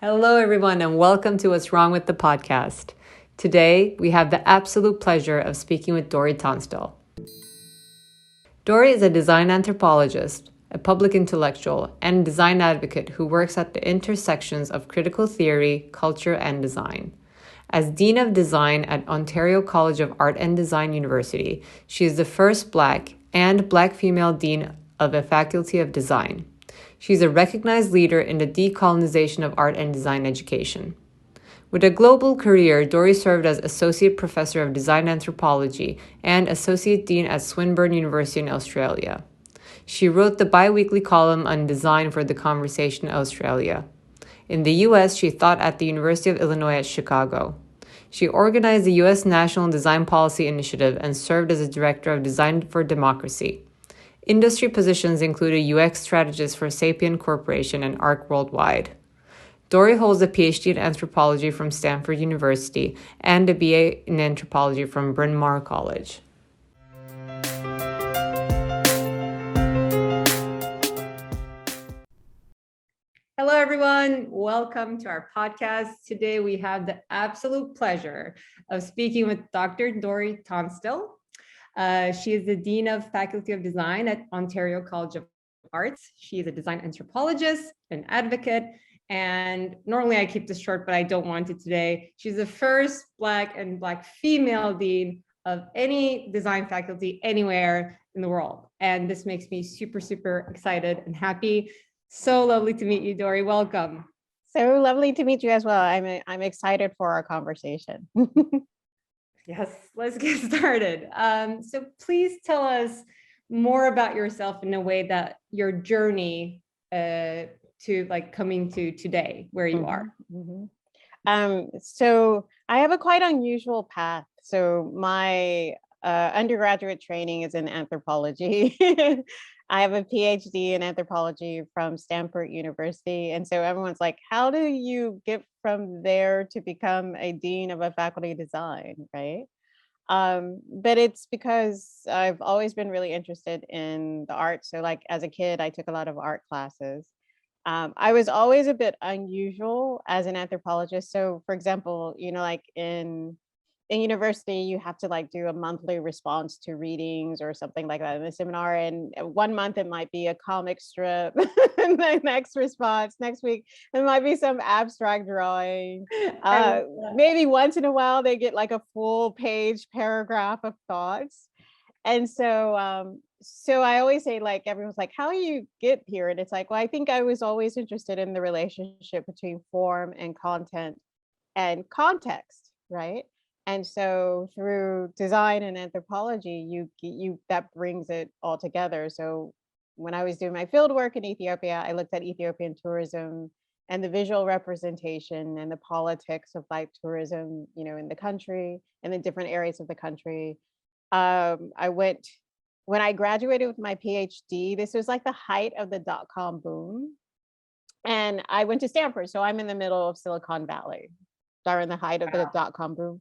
Hello, everyone, and welcome to What's Wrong with the Podcast. Today, we have the absolute pleasure of speaking with Dori Tunstall. Dory is a design anthropologist, a public intellectual, and design advocate who works at the intersections of critical theory, culture, and design. As Dean of Design at Ontario College of Art and Design University, she is the first Black and Black female Dean of a Faculty of Design. She's a recognized leader in the decolonization of art and design education. With a global career, Dory served as Associate Professor of Design Anthropology and Associate Dean at Swinburne University in Australia. She wrote the biweekly column on design for The Conversation Australia. In the U.S., she taught at the University of Illinois at Chicago. She organized the U.S. National Design Policy Initiative and served as a Director of Design for Democracy. Industry positions include a UX strategist for Sapient Corporation and ARC Worldwide. Dory holds a Ph.D. in Anthropology from Stanford University and a BA in Anthropology from Bryn Mawr College. Hello, everyone. Welcome to our podcast. Today, we have the absolute pleasure of speaking with Dr. Dori Tunstall. She is the Dean of Faculty of Design at Ontario College of Arts. She is a design anthropologist, an advocate, and normally I keep this short, but I don't want it today. She's the first Black and Black female Dean of any design faculty anywhere in the world. And this makes me super, super excited and happy. So lovely to meet you, Dory. Welcome. So lovely to meet you as well. I'm excited for our conversation. Yes, let's get started. So please tell us more about yourself in a way that your journey to like coming to today, where you are. So I have a quite unusual path. So my undergraduate training is in anthropology. I have a PhD in anthropology from Stanford University. And so everyone's like, how do you get from there to become a dean of a faculty of design, right? But it's because I've always been really interested in the arts. So like as a kid, I took a lot of art classes. I was always a bit unusual as an anthropologist. So for example, like in university, you have to like do a monthly response to readings or something like that in the seminar. And 1 month it might be a comic strip. And the next response, next week, it might be some abstract drawing. Maybe once in a while they get like a full page paragraph of thoughts. And so so I always say, like, everyone's like, how do you get here? And it's like, well, I think I was always interested in the relationship between form and content and context, right? And so through design and anthropology, you that brings it all together. So when I was doing my field work in Ethiopia, I looked at Ethiopian tourism and the visual representation and the politics of like tourism, in the country and in different areas of the country. I went when I graduated with my PhD. This was like the height of the dot-com boom, and I went to Stanford. So I'm in the middle of Silicon Valley during the height of the dot-com boom.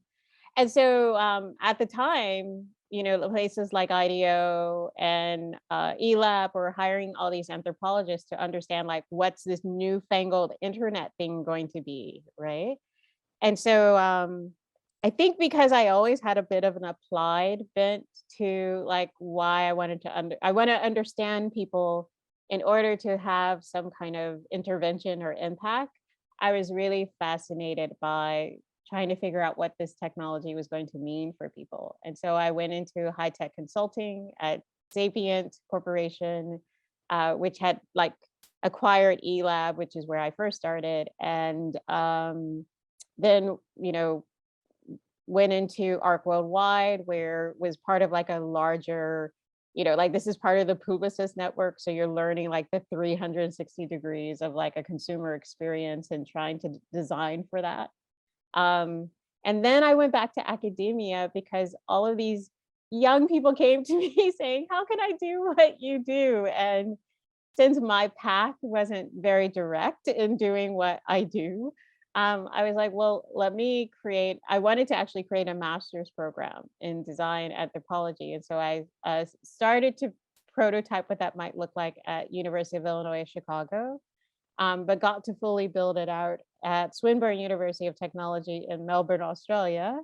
And so at the time, places like IDEO and ELAB were hiring all these anthropologists to understand like what's this newfangled internet thing going to be, right? And so I think because I always had a bit of an applied bent to like why I wanted to I want to understand people in order to have some kind of intervention or impact. I was really fascinated by trying to figure out what this technology was going to mean for people. And so I went into high-tech consulting at Sapient Corporation, which had like acquired ELAB, which is where I first started. And then, went into ARC Worldwide, where was part of like a larger, like this is part of the Publicis network. So you're learning like the 360 degrees of like a consumer experience and trying to design for that. And then I went back to academia because all of these young people came to me saying, how can I do what you do? And since my path wasn't very direct in doing what I do, I was like, well, I wanted to actually create a master's program in design anthropology. And so I started to prototype what that might look like at University of Illinois, Chicago. but got to fully build it out at Swinburne University of Technology in Melbourne, Australia.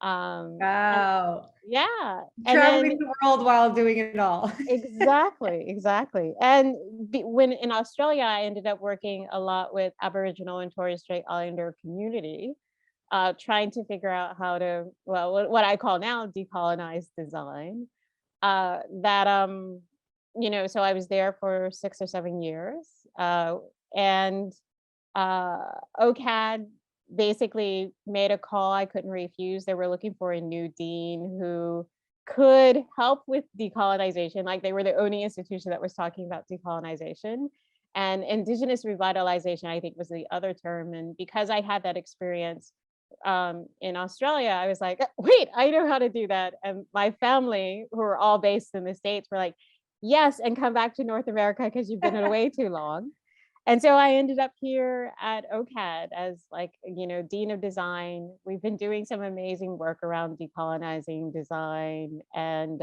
And Wow. yeah, and then Traveling the world while doing it all. exactly. And when in Australia, I ended up working a lot with Aboriginal and Torres Strait Islander community, trying to figure out how to, well, what I call now decolonize design. That so I was there for 6 or 7 years, and OCAD basically made a call I couldn't refuse. They were looking for a new dean who could help with decolonization. Like, they were the only institution that was talking about decolonization. And Indigenous revitalization, I think, was the other term. And because I had that experience in Australia, I was like, wait, I know how to do that. And my family, who are all based in the States, were like, yes, and come back to North America because you've been away too long. And so I ended up here at OCAD as, like, Dean of Design. We've been doing some amazing work around decolonizing design. And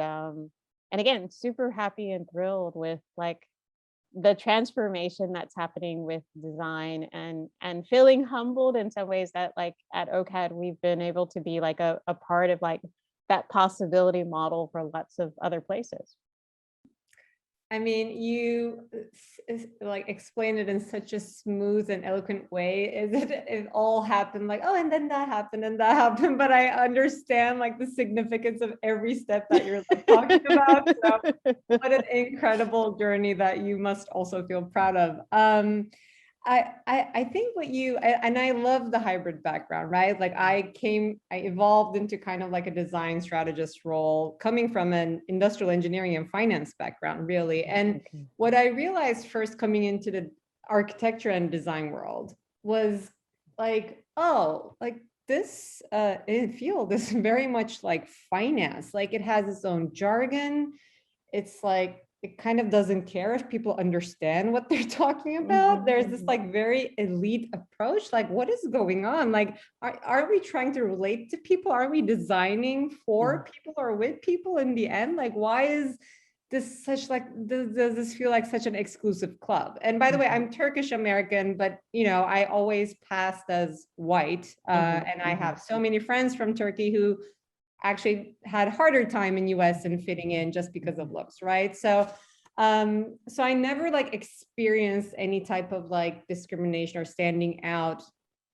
again, super happy and thrilled with, like, the transformation that's happening with design, and feeling humbled in some ways that, like, at OCAD, we've been able to be like a part of, like, that possibility model for lots of other places. I mean, you like explain it in such a smooth and eloquent way. Is it all happened like, oh, and then that happened and that happened, but I understand like the significance of every step that you're like talking about. So what an incredible journey that you must also feel proud of. I think what you, and I love the hybrid background, right? Like I evolved into kind of like a design strategist role coming from an industrial engineering and finance background, really. And what I realized first coming into the architecture and design world was like, oh, like this field is very much like finance. Like it has its own jargon. It's like, it kind of doesn't care if people understand what they're talking about. There's this like very elite approach. Like, what is going on? Like, are we trying to relate to people? Are we designing for people or with people in the end? Like, why is this such like, does this feel like such an exclusive club? And by the way, I'm Turkish American, but I always passed as white. And I have so many friends from Turkey who actually had harder time in US and fitting in just because of looks, right? So I never like experienced any type of like discrimination or standing out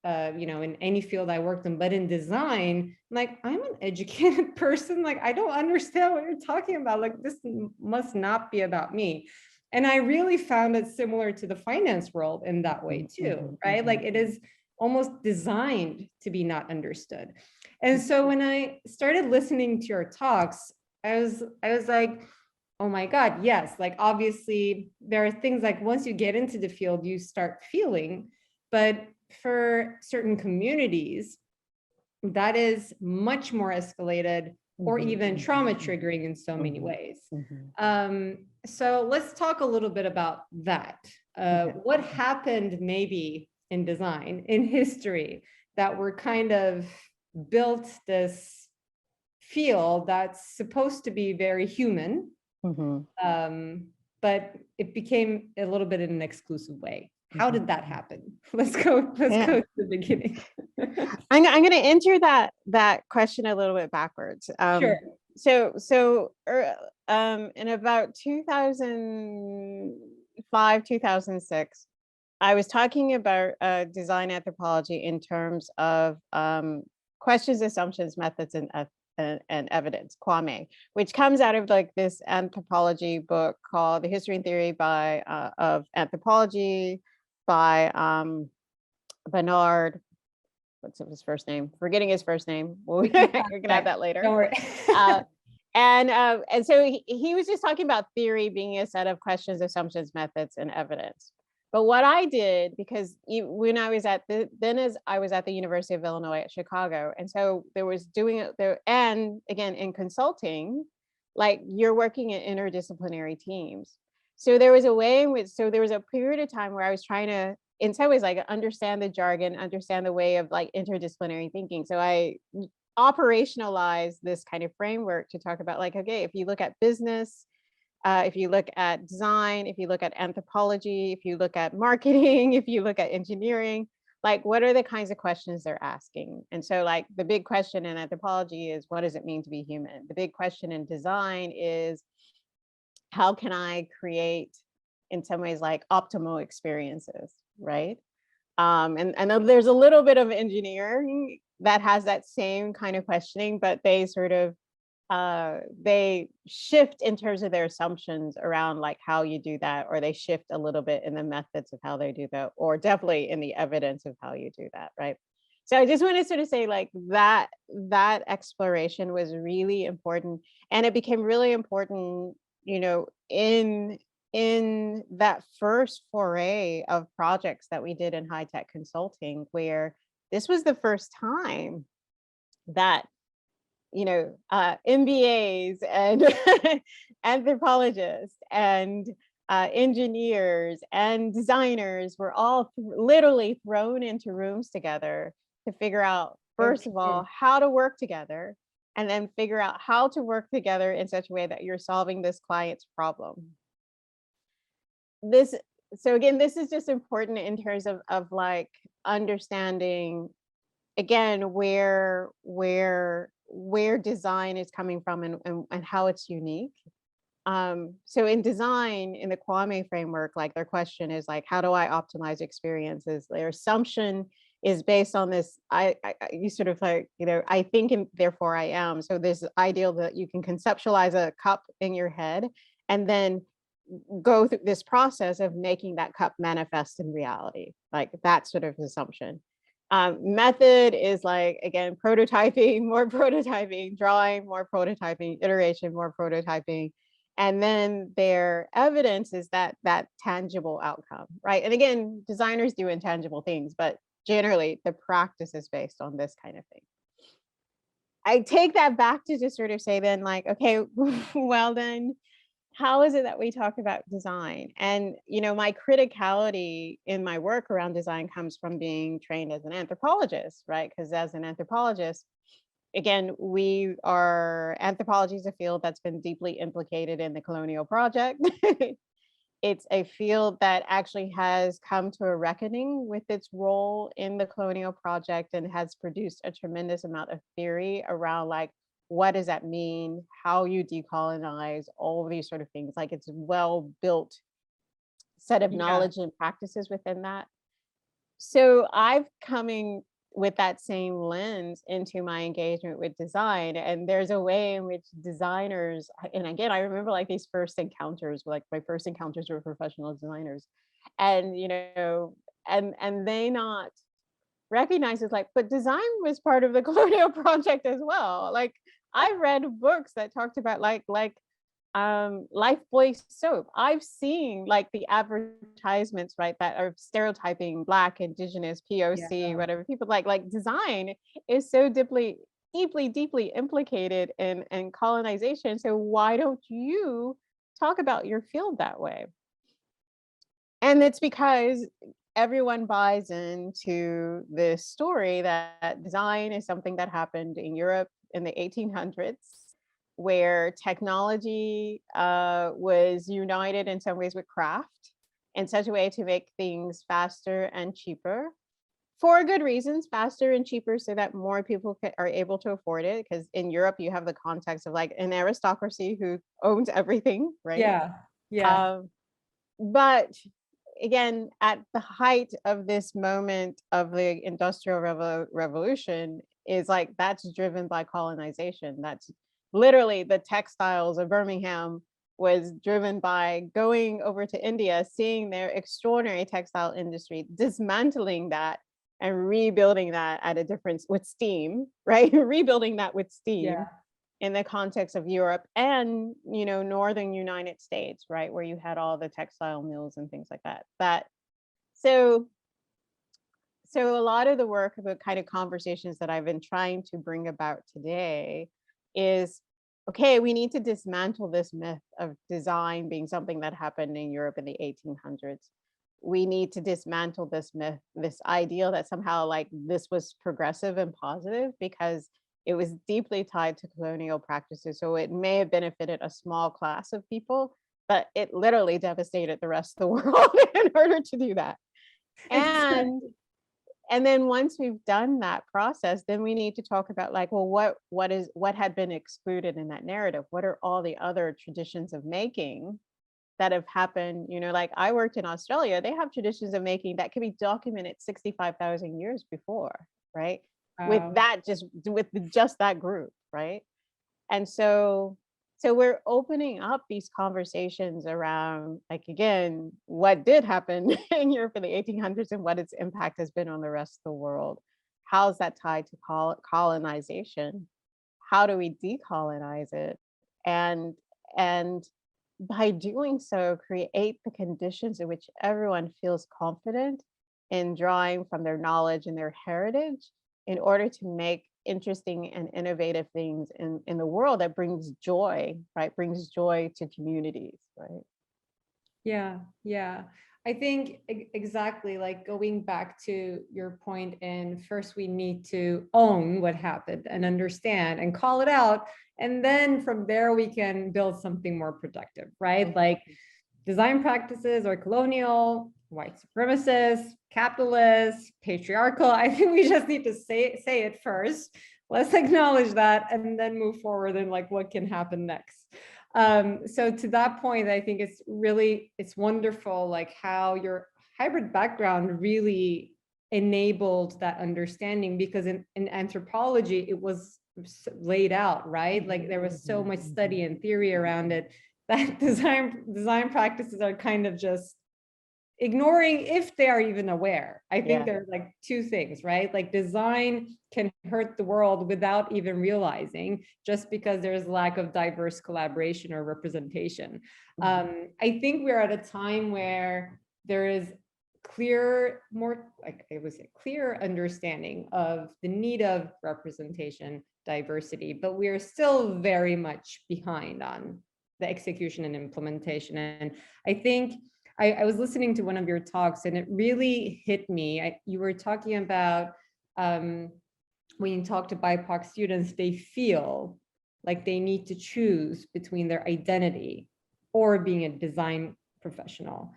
in any field I worked in. But in design, like, I'm an educated person, like I don't understand what you're talking about, like this must not be about me. And I really found it similar to the finance world in that way too, right? Like it is almost designed to be not understood. And so when I started listening to your talks, I was like, oh my God, yes. Like, obviously there are things like once you get into the field, you start feeling, but for certain communities, that is much more escalated or even trauma triggering in so many ways. So let's talk a little bit about that. What happened maybe in design, in history, that we're kind of built this field that's supposed to be very human, but it became a little bit in an exclusive way. How did that happen? Let's go to the beginning. I'm going to answer that question a little bit backwards. Sure. So in about 2005, 2006, I was talking about design anthropology in terms of questions, assumptions, methods, and evidence, Kwame, which comes out of like this anthropology book called The History and Theory of Anthropology by Bernard. What's his first name? Forgetting his first name. We're gonna have that later. Don't worry. And so he was just talking about theory being a set of questions, assumptions, methods, and evidence. But what I did, because when I was I was at the University of Illinois at Chicago, and so there was doing it there, and again in consulting, like you're working in interdisciplinary teams. So there was a way in which, so there was a period of time where I was trying to, in some ways, like understand the jargon, understand the way of like interdisciplinary thinking. So I operationalized this kind of framework to talk about like, okay, if you look at business, if you look at design, if you look at anthropology, if you look at marketing, if you look at engineering, like what are the kinds of questions they're asking? And so like the big question in anthropology is, what does it mean to be human? The big question in design is, how can I create, in some ways, like optimal experiences, right? And then there's a little bit of engineering that has that same kind of questioning, but they sort of they shift in terms of their assumptions around like how you do that, or they shift a little bit in the methods of how they do that, or definitely in the evidence of how you do that, right? So I just want to sort of say like that exploration was really important, and it became really important, you know, in that first foray of projects that we did in high tech consulting, where this was the first time that, you know, MBAs and anthropologists and engineers and designers were all literally thrown into rooms together to figure out, first of all, how to work together, and then figure out how to work together in such a way that you're solving this client's problem. So again, this is just important in terms of like understanding, again, where design is coming from, and how it's unique. So in design, in the Kwame framework, like their question is like, how do I optimize experiences? Their assumption is based on this, you sort of like, you know, I think and therefore I am. So this ideal that you can conceptualize a cup in your head and then go through this process of making that cup manifest in reality. Like that sort of assumption. Method is like, again, prototyping, more prototyping, drawing, more prototyping, iteration, more prototyping. And then their evidence is that tangible outcome, right? And again, designers do intangible things, but generally the practice is based on this kind of thing. I take that back to just sort of say then like, okay, well then, how is it that we talk about design? And, you know, my criticality in my work around design comes from being trained as an anthropologist, right? Because as an anthropologist, again, anthropology is a field that's been deeply implicated in the colonial project. It's a field that actually has come to a reckoning with its role in the colonial project and has produced a tremendous amount of theory around like, what does that mean? How you decolonize, all of these sort of things. Like it's a well-built set of knowledge and practices within that. So I've coming with that same lens into my engagement with design. And there's a way in which designers, and again, I remember like these first encounters, like my first encounters were professional designers. And, you know, and they not recognize it's like, but design was part of the colonial project as well. Like I've read books that talked about like Lifebuoy soap. I've seen like the advertisements, right, that are stereotyping Black, Indigenous, POC, whatever people like design is so deeply implicated in colonization. So why don't you talk about your field that way? And it's because everyone buys into this story that design is something that happened in Europe in the 1800s, where technology was united in some ways with craft in such a way to make things faster and cheaper, for good reasons, faster and cheaper so that more people are able to afford it. Because in Europe, you have the context of like an aristocracy who owns everything, right? But again, at the height of this moment of the Industrial Revolution is like, that's driven by colonization. That's literally the textiles of Birmingham was driven by going over to India, seeing their extraordinary textile industry, dismantling that and rebuilding that at a difference with steam, right? Rebuilding that with steam in the context of Europe and, you know, northern United States, right, where you had all the textile mills and things like that. So a lot of the work of the kind of conversations that I've been trying to bring about today is, okay, we need to dismantle this myth of design being something that happened in Europe in the 1800s. We need to dismantle this myth, this ideal that somehow like this was progressive and positive, because it was deeply tied to colonial practices. So it may have benefited a small class of people, but it literally devastated the rest of the world in order to do that. And then once we've done that process, then we need to talk about like, well, what had been excluded in that narrative? What are all the other traditions of making that have happened? Like I worked in Australia, they have traditions of making that can be documented 65,000 years before, right? With just that group, right? And so we're opening up these conversations around, like, again, what did happen in Europe in the 1800s and what its impact has been on the rest of the world. How's that tied to colonization? How do we decolonize it? And by doing so, create the conditions in which everyone feels confident in drawing from their knowledge and their heritage in order to make interesting and innovative things in the world that brings joy, right? Brings joy to communities, right? Yeah. I think exactly, like going back to your point, and first we need to own what happened and understand and call it out. And then from there, we can build something more productive, right? Like design practices are colonial, white supremacist, capitalist, patriarchal. I think we just need to say it first. Let's acknowledge that and then move forward and like what can happen next. So to that point, I think it's wonderful, like how your hybrid background really enabled that understanding, because in anthropology, it was laid out, right? Like there was so much study and theory around it that design practices are kind of just ignoring, if they are even aware. I think there's like two things, right? Like design can hurt the world without even realizing, just because there's lack of diverse collaboration or representation. I think we're at a time where there is clear understanding of the need of representation, diversity, but we are still very much behind on the execution and implementation. And I think I was listening to one of your talks and it really hit me. You were talking about when you talk to BIPOC students, they feel like they need to choose between their identity or being a design professional.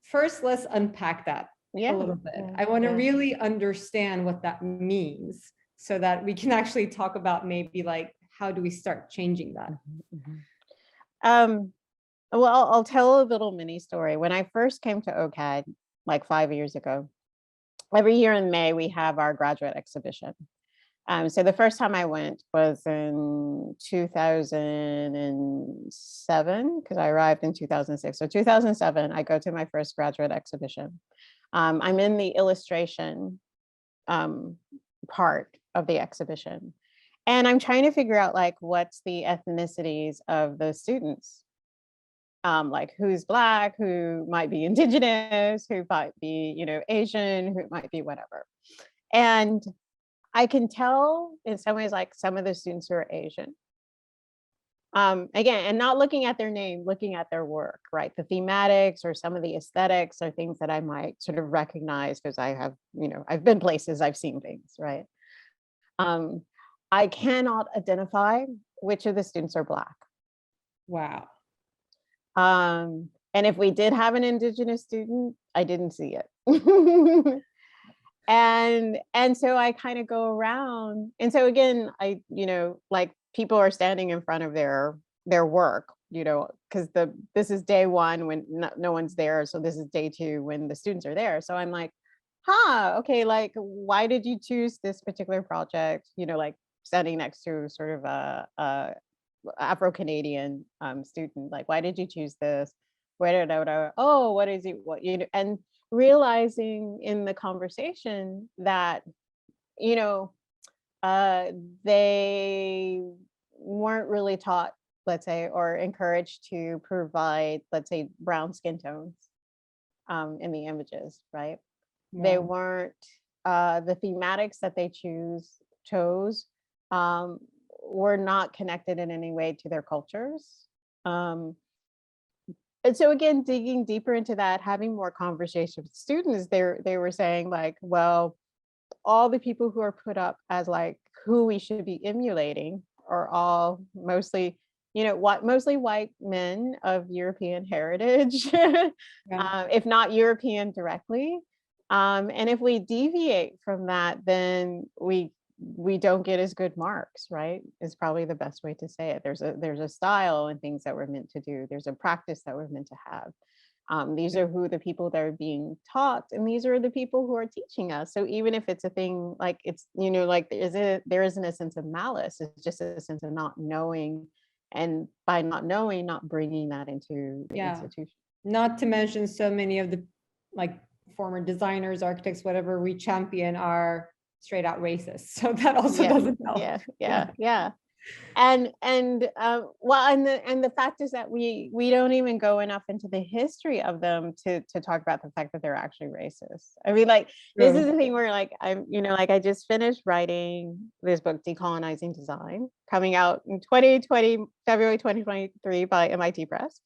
First, let's unpack that a little bit. I want to really understand what that means so that we can actually talk about maybe like, how do we start changing that? Well, I'll tell a little mini story. When I first came to OCAD, like 5 years ago, every year in May, we have our graduate exhibition. So the first time I went was in 2007, because I arrived in 2006. So 2007, I go to my first graduate exhibition. I'm in the illustration part of the exhibition. And I'm trying to figure out like, what's the ethnicities of the students? Like who's Black, who might be Indigenous, who might be, Asian, who might be whatever. And I can tell in some ways, like some of the students who are Asian. Again, and not looking at their name, looking at their work, right? The thematics or some of the aesthetics are things that I might sort of recognize because I have, I've been places, I've seen things, right? I cannot identify which of the students are Black. Wow. And if we did have an Indigenous student, I didn't see it. and so I kind of go around. And so again, like people are standing in front of their work, because this is day one when no one's there. So this is day two when the students are there. So I'm like, okay, like, why did you choose this particular project? Like standing next to sort of a Afro-Canadian student, like, why did you choose this? What is it? And realizing in the conversation that, they weren't really taught, let's say, or encouraged to provide, let's say, brown skin tones in the images, right? Yeah. They weren't, the thematics that they chose were not connected in any way to their cultures. And so again, digging deeper into that, having more conversations with students, they were saying like, well, all the people who are put up as like who we should be emulating are all mostly what mostly white men of European heritage, Yeah. if not European directly. And if we deviate from that, then we don't get as good marks, right? Is probably the best way to say it. There's a style and things that we're meant to do. There's a practice that we're meant to have. These are who the people that are being taught, and these are the people who are teaching us. So even if it's a thing like it's, like there isn't a sense of malice, it's just a sense of not knowing, and by not knowing, not bringing that into the institution. Not to mention so many of the like former designers, architects, whatever we champion are straight out racist. So that also doesn't help. Yeah. And well, and the fact is that we don't even go enough into the history of them to talk about the fact that they're actually racist. I mean, like, this is the thing where like I just finished writing this book, Decolonizing Design, coming out in February 2023 by MIT Press.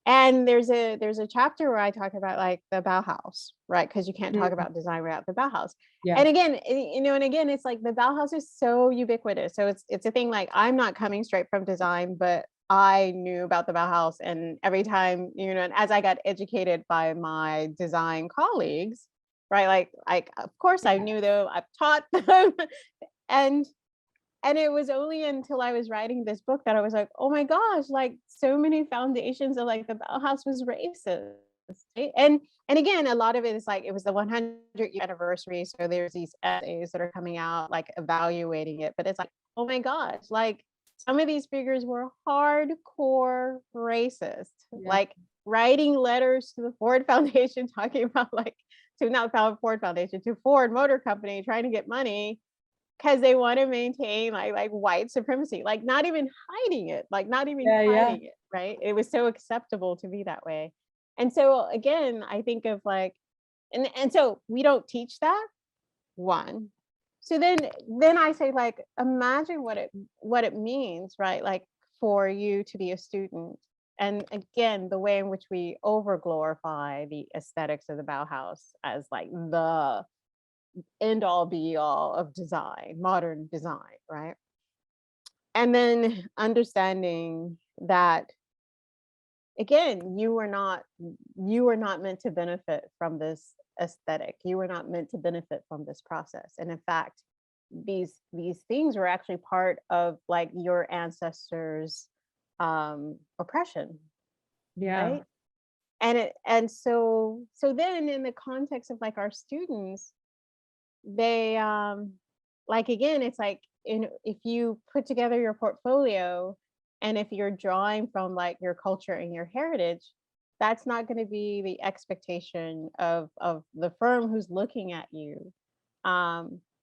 And there's a chapter where I talk about like the Bauhaus, right? Because you can't talk about design without the Bauhaus. And again, it's like the Bauhaus is so ubiquitous. So it's a thing like I'm not coming straight from design, but I knew about the Bauhaus, and every time, and as I got educated by my design colleagues, right? Like of course I knew them, I've taught them, and it was only until I was writing this book that I was like, oh my gosh, like so many foundations of like the Bauhaus was racist. Right? And again, a lot of it is like, it was the 100th anniversary. So there's these essays that are coming out, like evaluating it. But it's like, oh my gosh, like some of these figures were hardcore racist, like writing letters to the Ford Foundation, talking about like, to not Ford Foundation, to Ford Motor Company, trying to get money, because they want to maintain like white supremacy, like not even hiding it, right? It was so acceptable to be that way. And so again, I think of like, and so we don't teach that one. So then I say, like, imagine what it means, right? Like for you to be a student. And again, the way in which we over glorify the aesthetics of the Bauhaus as like the end all be all of design, modern design, right? And then understanding that again, you were not meant to benefit from this aesthetic. You were not meant to benefit from this process. And in fact, these things were actually part of like your ancestors' oppression. Right. And so then in the context of like our students, they like again, it's like if you put together your portfolio, and if you're drawing from like your culture and your heritage, that's not going to be the expectation of the firm who's looking at you.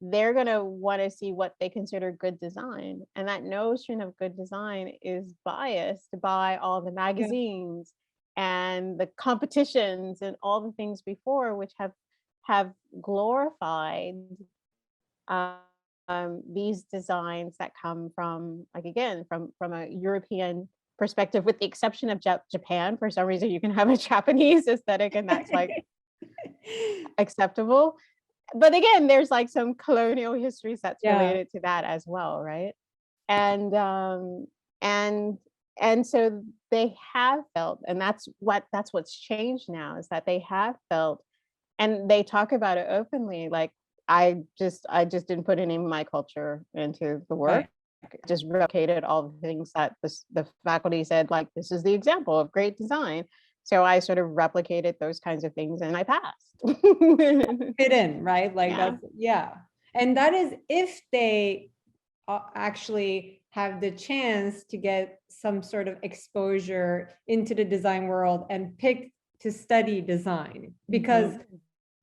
They're going to want to see what they consider good design, and that notion of good design is biased by all the magazines and the competitions and all the things before, which have glorified these designs that come from, like, again, from a European perspective, with the exception of Japan. For some reason, you can have a Japanese aesthetic and that's like acceptable. But again, there's like some colonial histories that's related to that as well, right? And so they have felt, and that's what's changed now, is that they have felt, and they talk about it openly, like, I just didn't put any of my culture into the work. Just replicated all the things that the faculty said, like, this is the example of great design. So I sort of replicated those kinds of things and I passed. Fit in, right? Like and that is if they actually have the chance to get some sort of exposure into the design world and pick to study design, because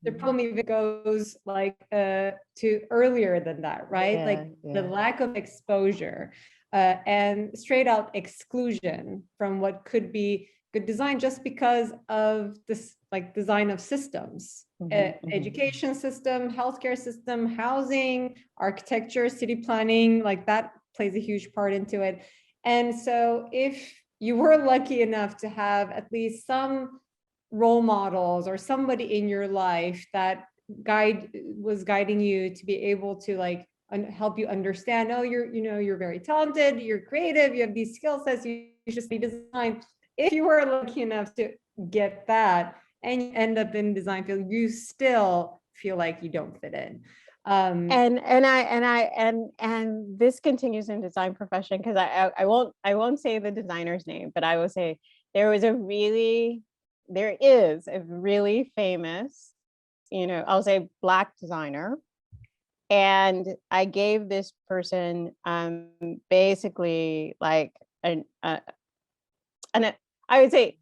the problem even goes like to earlier than that, right? The lack of exposure and straight out exclusion from what could be good design, just because of this like design of systems, education system, healthcare system, housing, architecture, city planning, like that plays a huge part into it. And so if you were lucky enough to have at least some role models or somebody in your life that was guiding you to be able to like help you understand, oh, you're very talented, you're creative, you have these skill sets, you should be design. If you were lucky enough to get that and you end up in design field, you still feel like you don't fit in. And this continues in design profession, because I won't say the designer's name, but I will say there is a really famous, I'll say Black designer. And I gave this person basically like I would say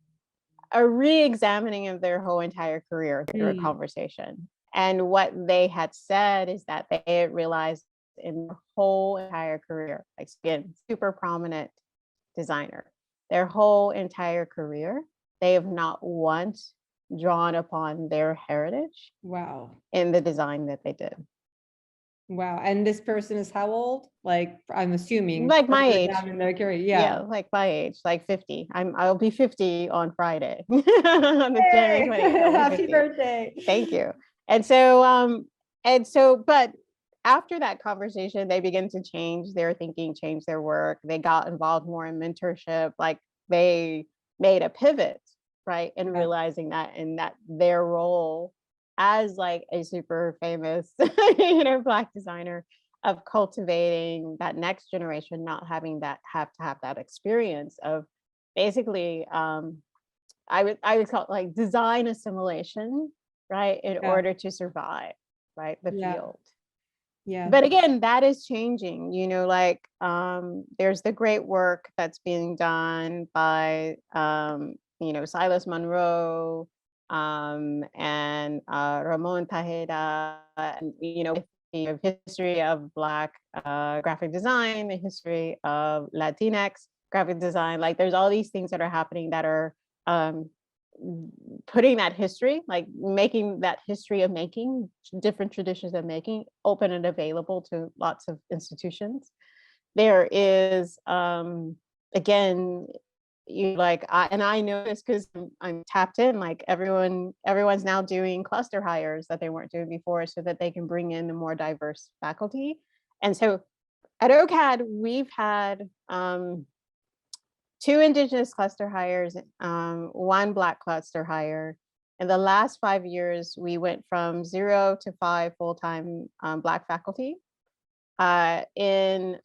a re-examining of their whole entire career through a conversation. And what they had said is that they had realized in their whole entire career, like again, super prominent designer, their whole entire career, they have not once drawn upon their heritage. Wow. In the design that they did. Wow. And this person is how old? Like, I'm assuming like my age. In their career. Yeah, like my age, like 50. I'll be 50 on Friday. On the January 28th. Happy birthday. Thank you. And so but after that conversation, they begin to change their thinking, change their work. They got involved more in mentorship. Like they made a pivot, right? And realizing that their role as like a super famous, Black designer, of cultivating that next generation, not having that have that experience of basically, I would call it like design assimilation, right? In order to survive, right? The field. Yeah. But again, that is changing, there's the great work that's being done by, Silas Monroe, and Ramon Tejeda, and, the history of Black graphic design, the history of Latinx graphic design. Like there's all these things that are happening that are putting that history, like making that history of making different traditions of making open and available to lots of institutions. There is, again, I know this because I'm tapped in, like everyone's now doing cluster hires that they weren't doing before so that they can bring in the more diverse faculty. And so at OCAD, we've had 2 Indigenous cluster hires, 1 Black cluster hire. In the last 5 years, we went from 0 to 5 full-time Black faculty. In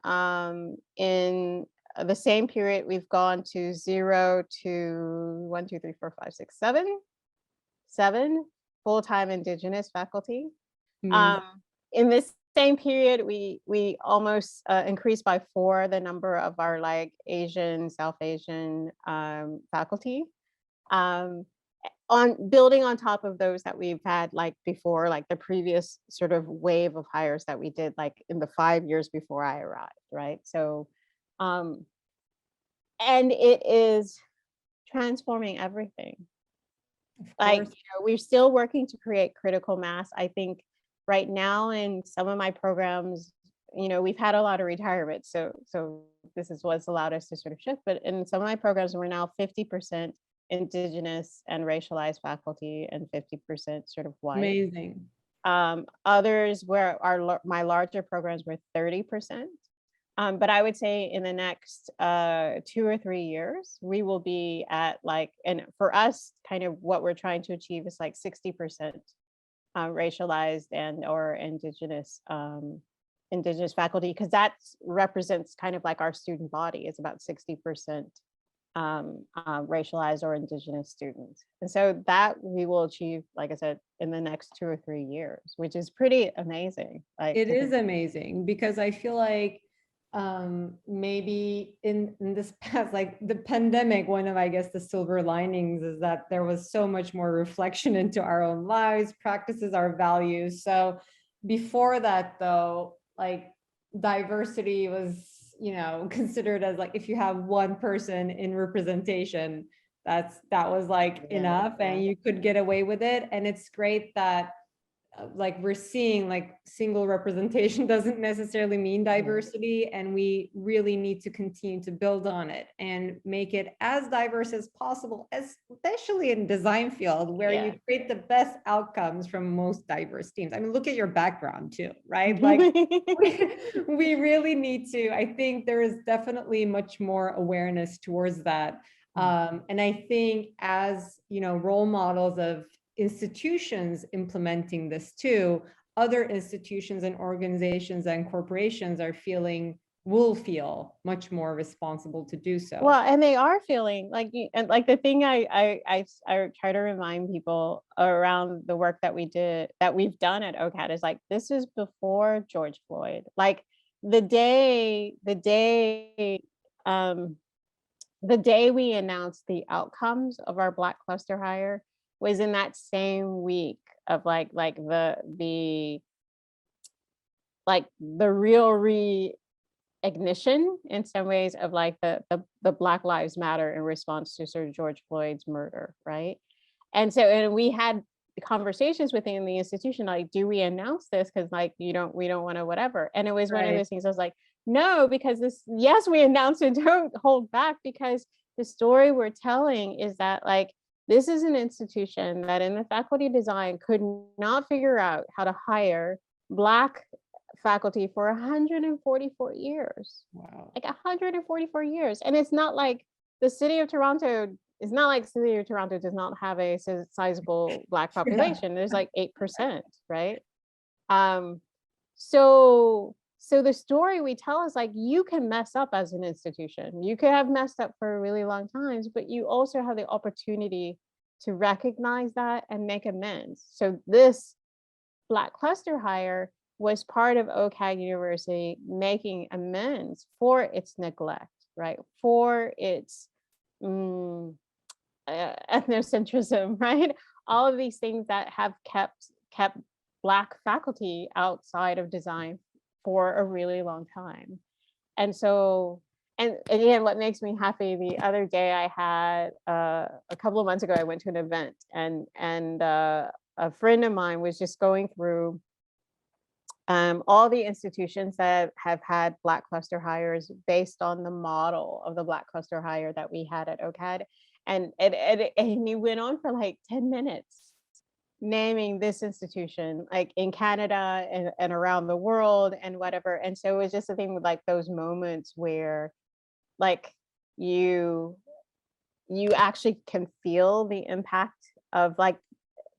the same period, we've gone to 0 to 7 full-time Indigenous faculty. In this same period, we almost increased by 4 the number of our like Asian, South Asian faculty. On building on top of those that we've had like before, like the previous sort of wave of hires that we did like in the 5 years before I arrived, right? So, and it is transforming everything. Like, we're still working to create critical mass. I think right now in some of my programs, we've had a lot of retirement. So this is what's allowed us to sort of shift. But in some of my programs, we're now 50% Indigenous and racialized faculty and 50% sort of white. Amazing. Others where my larger programs were 30%. But I would say in the next 2 or 3 years, we will be at like, and for us, kind of what we're trying to achieve is like 60% racialized and or Indigenous faculty, because that represents kind of like our student body. It's about 60% racialized or Indigenous students. And so that we will achieve, like I said, in the next 2 or 3 years, which is pretty amazing. Like it is amazing, because I feel like maybe in this past, like the pandemic, one of, I guess, the silver linings is that there was so much more reflection into our own lives, practices, our values. So before that though, like diversity was, considered as like, if you have one person in representation, that was like enough, and you could get away with it. And it's great that like we're seeing like single representation doesn't necessarily mean diversity, and we really need to continue to build on it and make it as diverse as possible, especially in design field where you create the best outcomes from most diverse teams. I mean, look at your background too, right? Like we really need to, I think there is definitely much more awareness towards that. And I think as, you know, role models of institutions implementing this too, other institutions and organizations and corporations will feel much more responsible to do so. Well, and they are feeling like, and like the thing I try to remind people around the work that we've done at OCAD is like, this is before George Floyd. Like the day we announced the outcomes of our Black cluster hire was in that same week of like the real re-ignition in some ways of like the Black Lives Matter in response to Sir George Floyd's murder, right? And we had conversations within the institution, like, do we announce this? Because like we don't want to whatever. And it was one of those things I was like, no, because yes, we announced it, don't hold back, because the story we're telling is that like, this is an institution that in the faculty design could not figure out how to hire Black faculty for 144 years. Wow. Like 144 years. And it's not like the city of Toronto does not have a sizable Black population. There's like 8%, right? So the story we tell is like, you can mess up as an institution. You could have messed up for really long times, but you also have the opportunity to recognize that and make amends. So this Black cluster hire was part of OCAD University making amends for its neglect, right? For its ethnocentrism, right? All of these things that have kept Black faculty outside of design for a really long time. And so, and again, what makes me happy, the other day I had, a couple of months ago, I went to an event and a friend of mine was just going through all the institutions that have had Black cluster hires based on the model of the Black cluster hire that we had at OCAD. And he went on for like 10 minutes naming this institution, like in Canada and around the world and whatever. And so it was just a thing with like those moments where like you actually can feel the impact of like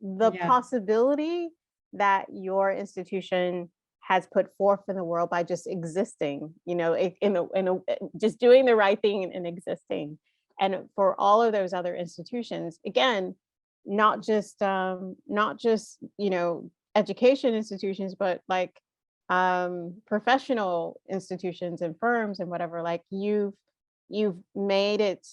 the possibility that your institution has put forth in the world by just existing, you know, just doing the right thing and existing. And for all of those other institutions, again, not just you know, education institutions, but like professional institutions and firms and whatever, like you've made it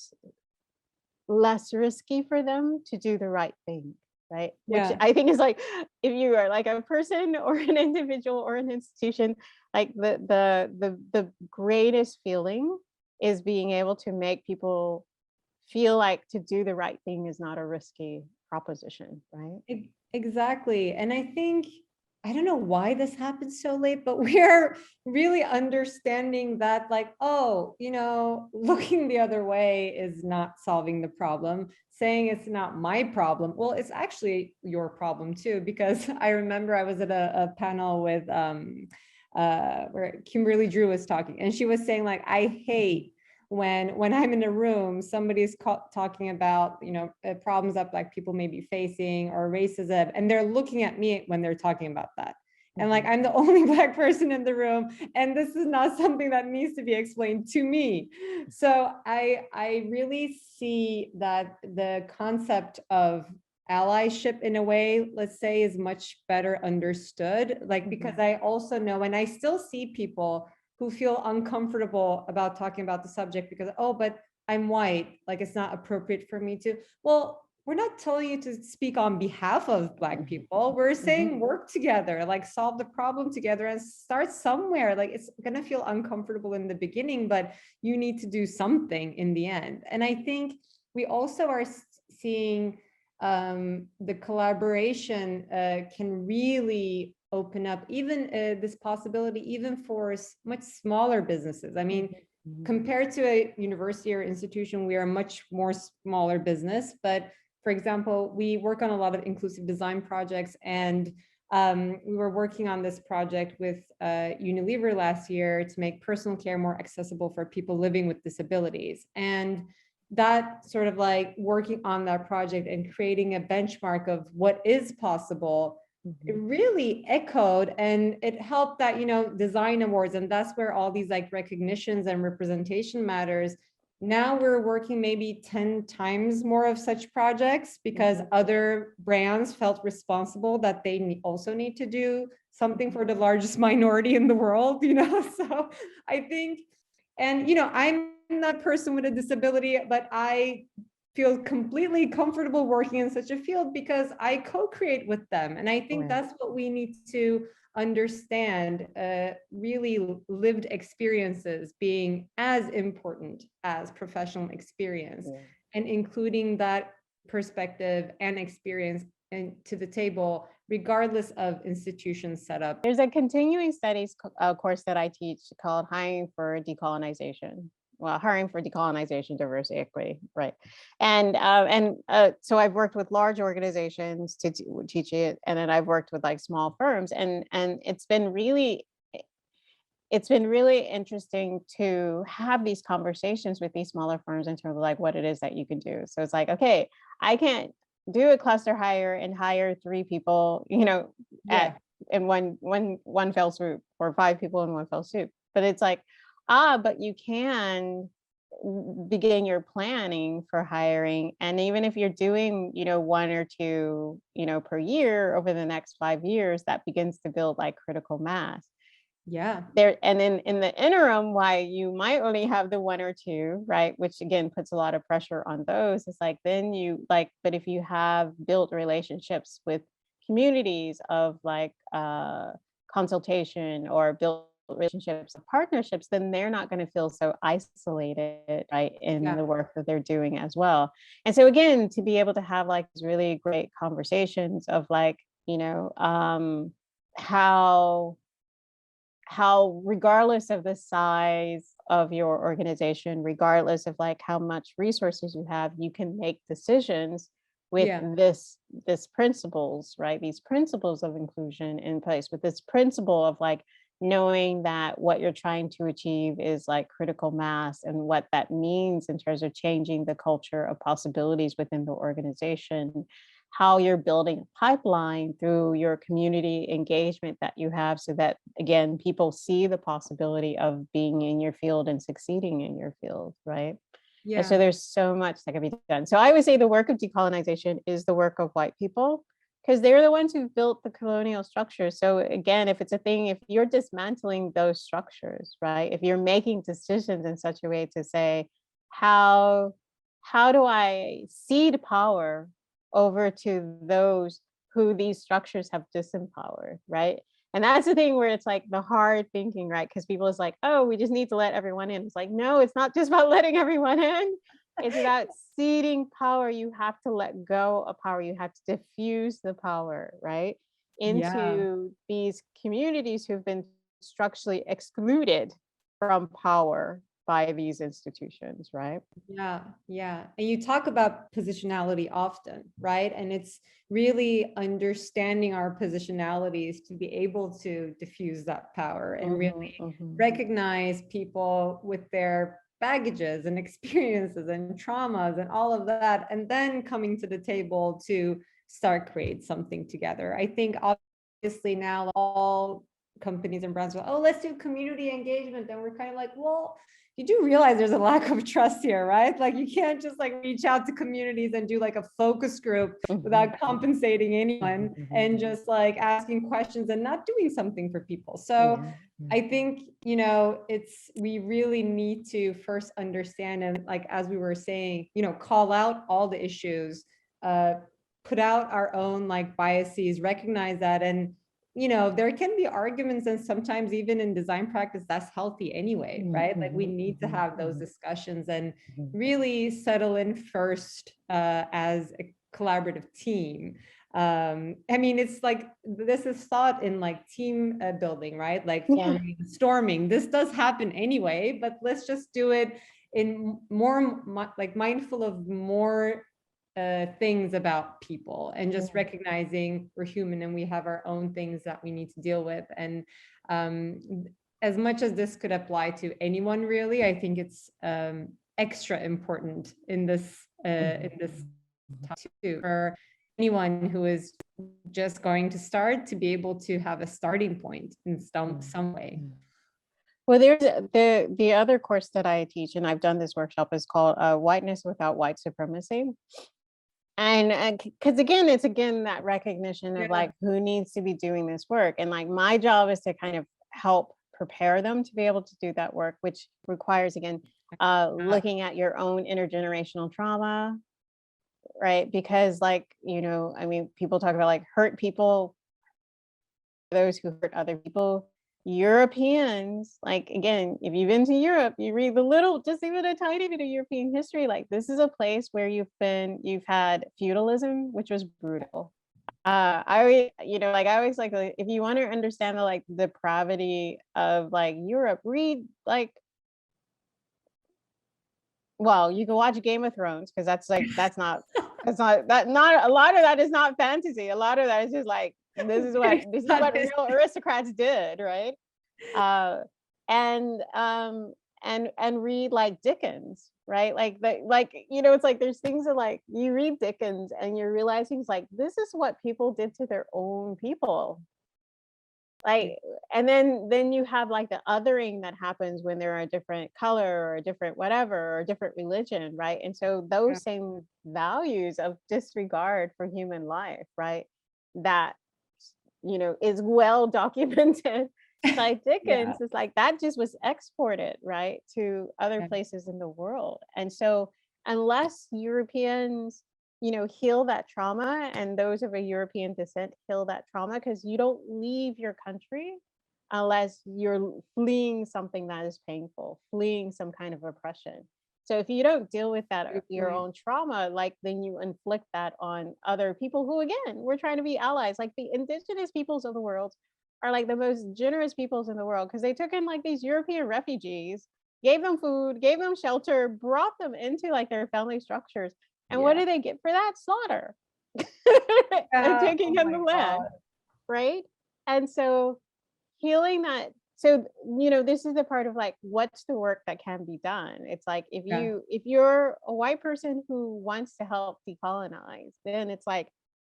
less risky for them to do the right thing, right? Which I think is like, if you are like a person or an individual or an institution, like the greatest feeling is being able to make people feel like to do the right thing is not a risky proposition, right? Exactly. And I think, I don't know why this happens so late, but we're really understanding that like, oh, you know, looking the other way is not solving the problem. Saying it's not my problem. Well, it's actually your problem too, because I remember I was at a panel with where Kimberly Drew was talking, and she was saying like, I hate when I'm in a room, somebody's talking about, you know, problems that Black people may be facing or racism, and they're looking at me when they're talking about that. And like, I'm the only Black person in the room, and this is not something that needs to be explained to me. So I really see that the concept of allyship in a way, let's say, is much better understood. Like, because I also know, and I still see people who feel uncomfortable about talking about the subject because, oh, but I'm white, like it's not appropriate for me to. Well, we're not telling you to speak on behalf of Black people. We're saying work together, like solve the problem together and start somewhere. Like it's gonna feel uncomfortable in the beginning, but you need to do something in the end. And I think we also are seeing the collaboration can really open up even this possibility even for much smaller businesses. I mean, compared to a university or institution, we are a much more smaller business. But for example, we work on a lot of inclusive design projects, and we were working on this project with Unilever last year to make personal care more accessible for people living with disabilities. And that sort of like working on that project and creating a benchmark of what is possible, it really echoed, and it helped that, design awards. And that's where all these like recognitions and representation matters. Now we're working maybe 10 times more of such projects because other brands felt responsible that they also need to do something for the largest minority in the world, So I think, and, I'm not a person with a disability, but I feel completely comfortable working in such a field because I co-create with them. And I think that's what we need to understand, really lived experiences being as important as professional experience, and including that perspective and experience to the table, regardless of institution setup. There's a continuing studies course that I teach called Hiring for Decolonization. Well, hiring for decolonization, diversity, equity, right? And so I've worked with large organizations to teach it, and then I've worked with like small firms, and it's been really interesting to have these conversations with these smaller firms in terms of like what it is that you can do. So it's like, okay, I can't do a cluster hire and hire 3 people, in one fell swoop, or 5 people in one fell swoop. But it's like, but you can begin your planning for hiring. And even if you're doing, 1 or 2, per year over the next 5 years, that begins to build like critical mass. There, and then in the interim, why you might only have the 1 or 2, right? Which again puts a lot of pressure on those. It's like, then but if you have built relationships with communities of like consultation, or built relationships and partnerships, then they're not going to feel so isolated, right, in the work that they're doing as well. And so again, to be able to have like these really great conversations of like, how regardless of the size of your organization, regardless of like how much resources you have, you can make decisions with this principles, right? These principles of inclusion in place, with this principle of like knowing that what you're trying to achieve is like critical mass, and what that means in terms of changing the culture of possibilities within the organization, how you're building a pipeline through your community engagement that you have, so that again, people see the possibility of being in your field and succeeding in your field, right? And so there's so much that can be done. So I would say the work of decolonization is the work of white people, because they're the ones who built the colonial structures. So again, if it's a thing, if you're dismantling those structures, right? If you're making decisions in such a way to say, how do I cede power over to those who these structures have disempowered, right? And that's the thing where it's like the hard thinking, right? Because people is like, oh, we just need to let everyone in. It's like, no, it's not just about letting everyone in. It's about ceding power. You have to let go of power. You have to diffuse the power, right? Into these communities who've been structurally excluded from power by these institutions, right? Yeah. And you talk about positionality often, right? And it's really understanding our positionalities to be able to diffuse that power and really recognize people with their baggages and experiences and traumas and all of that, and then coming to the table to start create something together. I think obviously now all companies and brands go, oh, let's do community engagement. And we're kind of like, well, you do realize there's a lack of trust here, right? Like you can't just like reach out to communities and do like a focus group without compensating anyone and just like asking questions and not doing something for people. So I think, we really need to first understand, and like, as we were saying, call out all the issues, put out our own like biases, recognize that. And there can be arguments, and sometimes even in design practice, that's healthy anyway, right? Like we need to have those discussions and really settle in first as collaborative team. I mean, it's like this is thought in like team building, right? Like forming, storming. This does happen anyway, but let's just do it in more like mindful of more things about people, and just recognizing we're human and we have our own things that we need to deal with. And as much as this could apply to anyone, really, I think it's extra important in this talk too, for anyone who is just going to start, to be able to have a starting point in some way. Well, there's the other course that I teach, and I've done this workshop, is called Whiteness Without White Supremacy. And because again, it's that recognition of like who needs to be doing this work. And like my job is to kind of help prepare them to be able to do that work, which requires, again, looking at your own intergenerational trauma, right? Because like, I mean, people talk about like hurt people, those who hurt other people. Europeans, like, again, if you've been to Europe, you read just even a tiny bit of European history, like this is a place where you've had feudalism, which was brutal. I always like, if you want to understand the depravity of like Europe, read like, well, you can watch Game of Thrones, because not a lot of that is not fantasy. A lot of that is just like, this is what real aristocrats did, right? And read like Dickens, right? It's like there's things that like you read Dickens and you're realizing it's like this is what people did to their own people. Like, and then you have like the othering that happens when they're a different color or a different whatever or a different religion, right? And so those same values of disregard for human life, right, that is well documented by Dickens, is like that just was exported, right, to other places in the world. And so unless Europeans heal that trauma, and those of a European descent heal that trauma, because you don't leave your country unless you're fleeing something that is painful, fleeing some kind of oppression. So if you don't deal with that, your own trauma, like then you inflict that on other people who, again, we're trying to be allies. Like the indigenous peoples of the world are like the most generous peoples in the world, because they took in like these European refugees, gave them food, gave them shelter, brought them into like their family structures. And what do they get for that? Slaughter. And taking in the land, right? And so healing that. So, this is the part of like, what's the work that can be done? It's like, if you're a white person who wants to help decolonize, then it's like,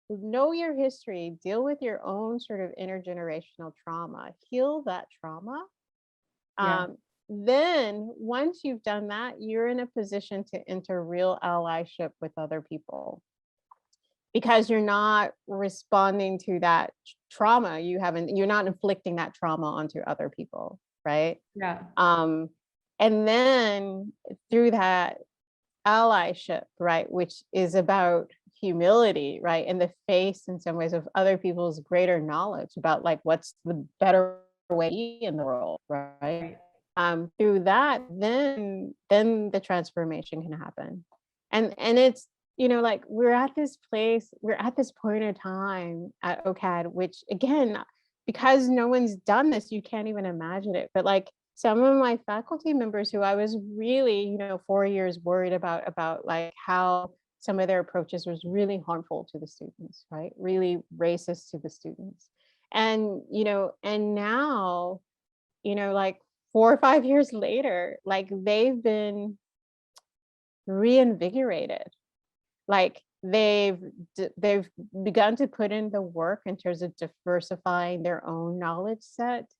know your history, deal with your own sort of intergenerational trauma, heal that trauma. Then once you've done that, you're in a position to enter real allyship with other people, because you're not responding to that trauma. You're not inflicting that trauma onto other people, right? And then through that allyship, right, which is about humility, right, in the face in some ways of other people's greater knowledge about like what's the better way to be in the world, right? Through that, then the transformation can happen. And it's, like we're at this point in time at OCAD, which again, because no one's done this, you can't even imagine it. But like some of my faculty members who I was really, 4 years worried about like how some of their approaches was really harmful to the students, right? Really racist to the students. And, and now, like 4 or 5 years later, like they've been reinvigorated. Like they've begun to put in the work in terms of diversifying their own knowledge set.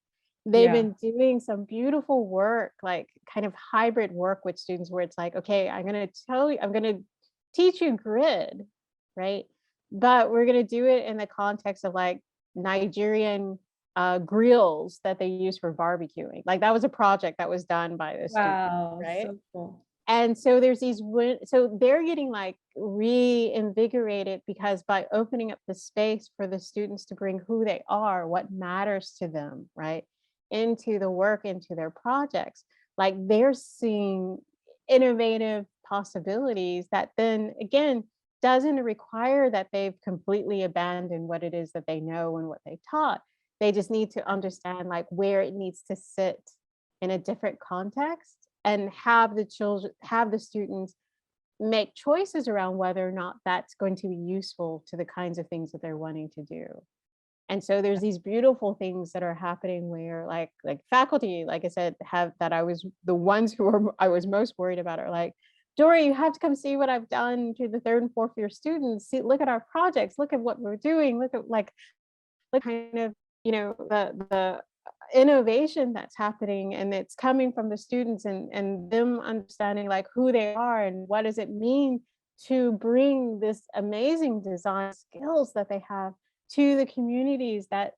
They've been doing some beautiful work, like kind of hybrid work with students where it's like, okay, I'm going to teach you grid, right? But we're going to do it in the context of like Nigerian grills that they use for barbecuing. Like that was a project that was done by this student, right? So cool. And so there's so they're getting like reinvigorated, because by opening up the space for the students to bring who they are, what matters to them, right, into the work, into their projects, like they're seeing innovative possibilities that then again doesn't require that they've completely abandoned what it is that they know and what they taught. They just need to understand like where it needs to sit in a different context, and have the students make choices around whether or not that's going to be useful to the kinds of things that they're wanting to do. And so there's these beautiful things that are happening where like faculty, like I said, have that I was the ones I was most worried about are like, Dory, you have to come see what I've done to the third and fourth year students. See, look at our projects, look at what we're doing, look at look kind of, the innovation that's happening, and it's coming from the students, and them understanding like who they are and what does it mean to bring this amazing design skills that they have to the communities that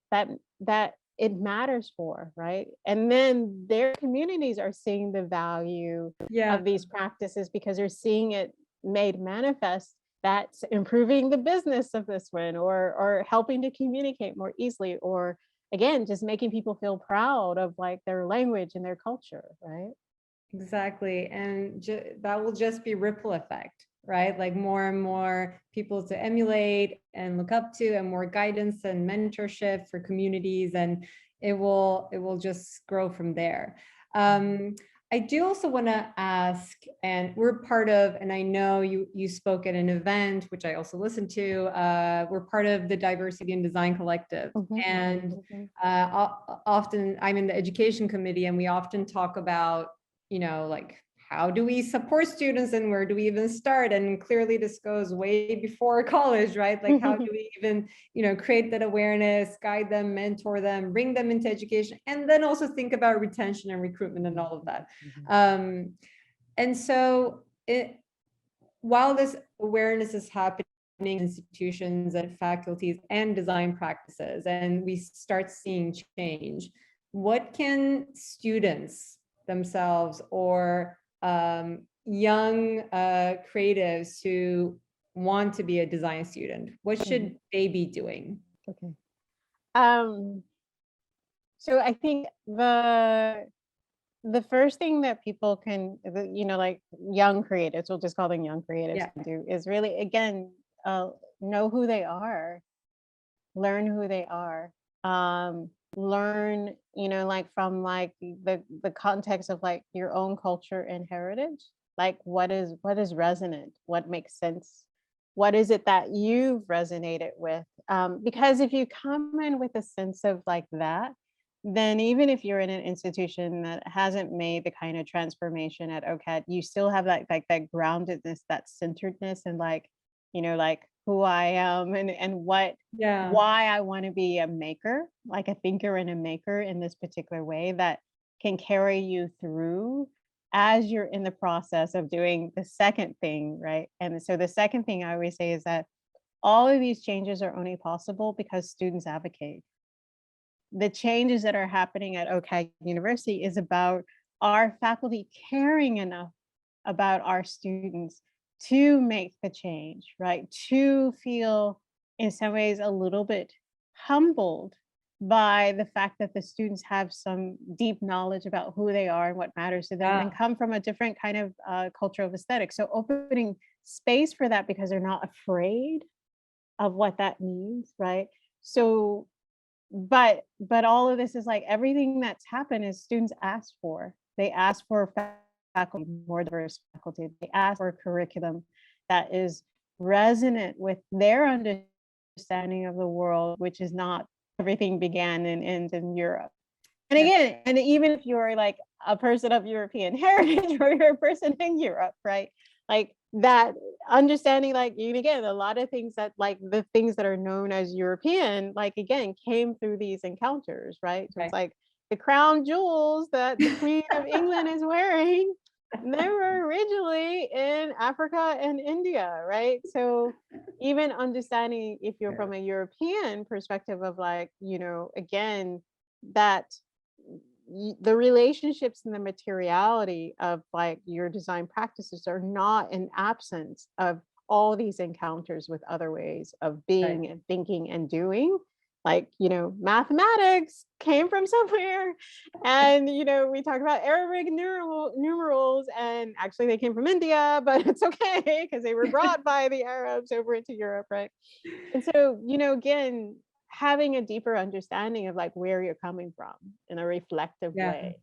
it matters for, right? And then their communities are seeing the value Yeah. of these practices because they're seeing it made manifest, that's improving the business of this one, or helping to communicate more easily, or again just making people feel proud of like their language and their culture, right? Exactly. And that will just be ripple effect, right? Like more and more people to emulate and look up to, and more guidance and mentorship for communities, and it will just grow from there. I do also want to ask, and we're part of, and I know you spoke at an event, which I also listened to, we're part of the Diversity and Design Collective. And often I'm in the education committee, and we often talk about, like, how do we support students and where do we even start? And clearly this goes way before college, right? Like, how do we even, create that awareness, guide them, mentor them, bring them into education, and then also think about retention and recruitment and all of that. And so while this awareness is happening in institutions and faculties and design practices, and we start seeing change, what can students themselves or young creatives who want to be a design student, what should they be doing? Okay. So I think the first thing that people can, like young creatives, we'll just call them young creatives, can do is really, again, know who they are, learn who they are, learn, like from like the context of like your own culture and heritage, like what is resonant, what makes sense, what is it that you've resonated with, because if you come in with a sense of like that, then even if you're in an institution that hasn't made the kind of transformation at OCAD, you still have that like that groundedness, that centeredness, and like, like who I am and what, why I want to be a maker, like a thinker and a maker in this particular way that can carry you through as you're in the process of doing the second thing, right? And so the second thing I always say is that all of these changes are only possible because students advocate. The changes that are happening at OCAD University is about our faculty caring enough about our students to make the change, right? To feel in some ways a little bit humbled by the fact that the students have some deep knowledge about who they are and what matters to them, and come from a different kind of culture of aesthetics. So opening space for that because they're not afraid of what that means, right? So but all of this is like everything that's happened is students asked for. They asked for faculty, more diverse faculty. They asked for a curriculum that is resonant with their understanding of the world, which is not everything began and ends in Europe. And again, and even if you're like a person of European heritage or you're a person in Europe, right? Like that understanding, like again, a lot of things that like the things that are known as European, like again, came through these encounters, right? So it's like the crown jewels that the Queen of England is wearing, they were originally in Africa and India, right? So even understanding if you're from a European perspective of like, again, that the relationships and the materiality of like your design practices are not an absence of all these encounters with other ways of being and thinking and doing. like, mathematics came from somewhere. And, we talk about Arabic numerals, and actually they came from India, but it's okay because they were brought by the Arabs over into Europe, right? And so, again, having a deeper understanding of like where you're coming from in a reflective way.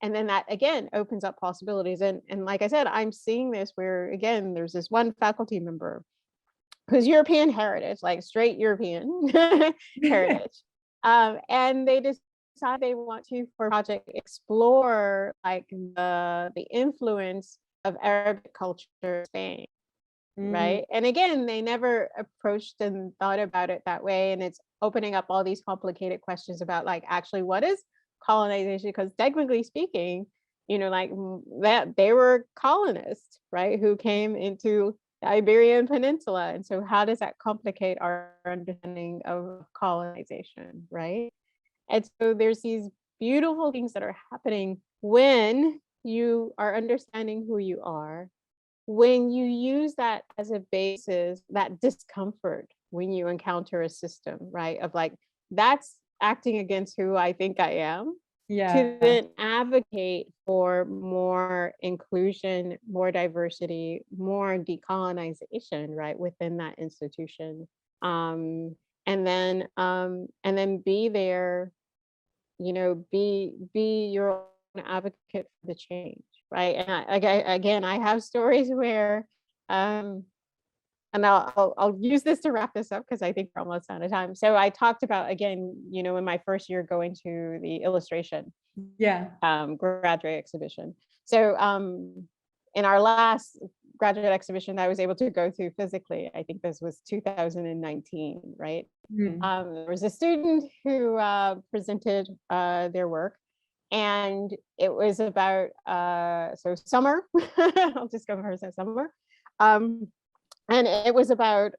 And then that again opens up possibilities. And like I said, I'm seeing this where again, there's this one faculty member who's European heritage, like straight European heritage. And they decide they want to, for a project, explore like the influence of Arabic culture in Spain. Right. And again, they never approached and thought about it that way. And it's opening up all these complicated questions about like actually what is colonization? Because technically speaking, like that they were colonists, right, who came into the Iberian Peninsula. And so how does that complicate our understanding of colonization, right? And so there's these beautiful things that are happening when you are understanding who you are, when you use that as a basis, that discomfort when you encounter a system, right? Of like, that's acting against who I think I am. To then advocate for more inclusion, more diversity, more decolonization, right, within that institution. And then be there, be your own advocate for the change, right? And again, I have stories where, and I'll use this to wrap this up because I think we're almost out of time. So I talked about, again, in my first year going to the illustration graduate exhibition. So in our last graduate exhibition that I was able to go through physically, I think this was 2019, right? There was a student who presented their work, and it was about so summer. I'll just go for summer. And it was about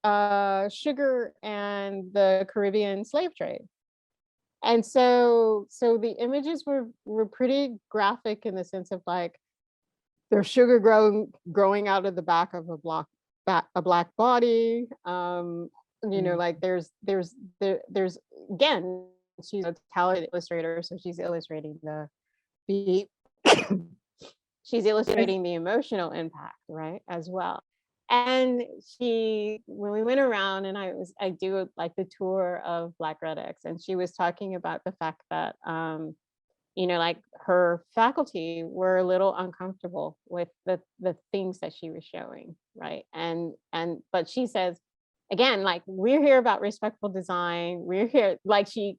sugar and the Caribbean slave trade. And so the images were pretty graphic in the sense of like there's sugar growing out of the back of a black body. Like there's again, she's a talented illustrator, so she's illustrating the she's illustrating the emotional impact, right, as well. And when we went around, and I do like the tour of Black Redx, and she was talking about the fact that, like her faculty were a little uncomfortable with the things that she was showing, right? But she says, again, like we're here about respectful design. We're here, like she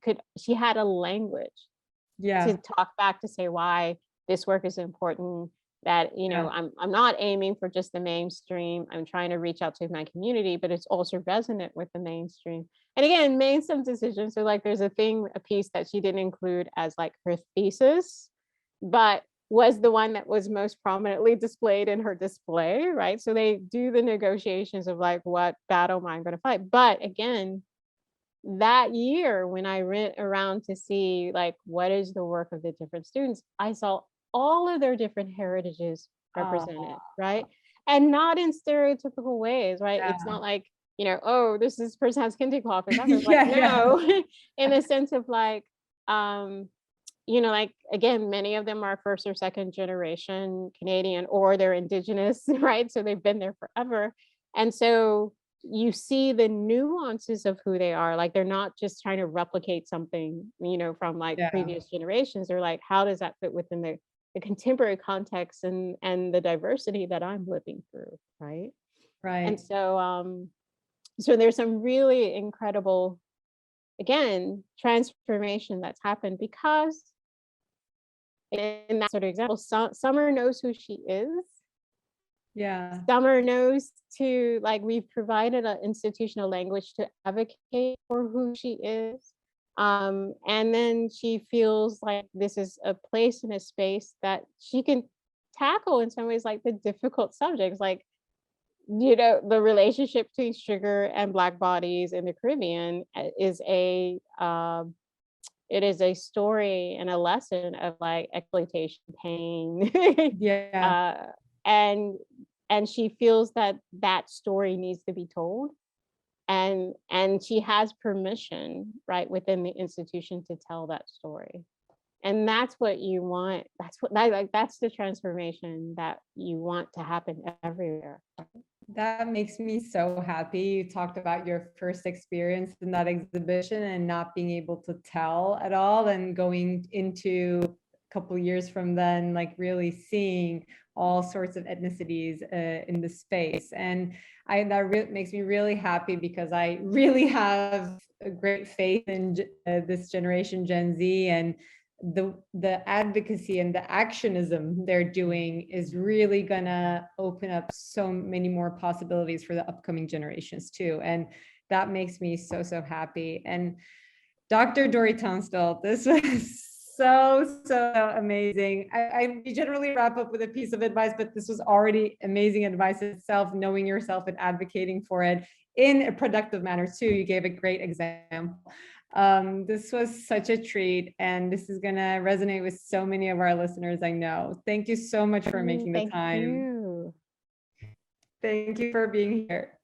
had a language to talk back to say why this work is important. That I'm not aiming for just the mainstream. I'm trying to reach out to my community, but it's also resonant with the mainstream. And again, made some decisions. So like there's a piece that she didn't include as like her thesis, but was the one that was most prominently displayed in her display, right? So they do the negotiations of like, what battle am I going to fight? But again, that year when I went around to see like what is the work of the different students, I saw all of their different heritages represented, right? And not in stereotypical ways, right? It's not like, oh, this person has kente cloth or something. Like, no, in the sense of like, like, again, many of them are first or second generation Canadian, or they're Indigenous, right? So they've been there forever. And so you see the nuances of who they are. Like, they're not just trying to replicate something, from like previous generations. They're like, how does that fit within the contemporary context and the diversity that I'm living through, right? And so so there's some really incredible, again, transformation that's happened because in that sort of example, Summer knows who she is. Summer knows to, like, we've provided an institutional language to advocate for who she is. And then she feels like this is a place and a space that she can tackle in some ways, like the difficult subjects, like, the relationship between sugar and Black bodies in the Caribbean is it is a story and a lesson of like exploitation, pain. And she feels that story needs to be told. and she has permission, right, within the institution to tell that story. And that's what you want. That's the transformation that you want to happen everywhere. That makes me so happy. You talked about your first experience in that exhibition and not being able to tell at all, and going into a couple of years from then, like really seeing all sorts of ethnicities in the space. And that makes me really happy, because I really have a great faith in this generation, Gen Z, and the advocacy and the actionism they're doing is really gonna open up so many more possibilities for the upcoming generations too. And that makes me so happy. And Dr. Dori Tunstall, this was so amazing. I generally wrap up with a piece of advice, but this was already amazing advice itself, knowing yourself and advocating for it in a productive manner too. You gave a great example. This was such a treat, and this is going to resonate with so many of our listeners, I know. Thank you so much for making the time. Thank you for being here.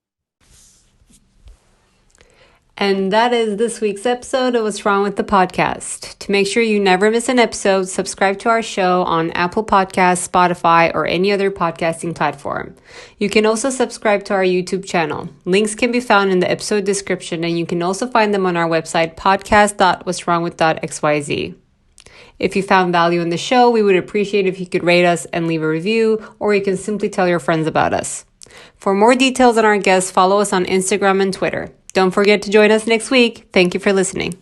And that is this week's episode of What's Wrong with the Podcast. To make sure you never miss an episode, subscribe to our show on Apple Podcasts, Spotify, or any other podcasting platform. You can also subscribe to our YouTube channel. Links can be found in the episode description, and you can also find them on our website, podcast.what'swrongwith.xyz. If you found value in the show, we would appreciate if you could rate us and leave a review, or you can simply tell your friends about us. For more details on our guests, follow us on Instagram and Twitter. Don't forget to join us next week. Thank you for listening.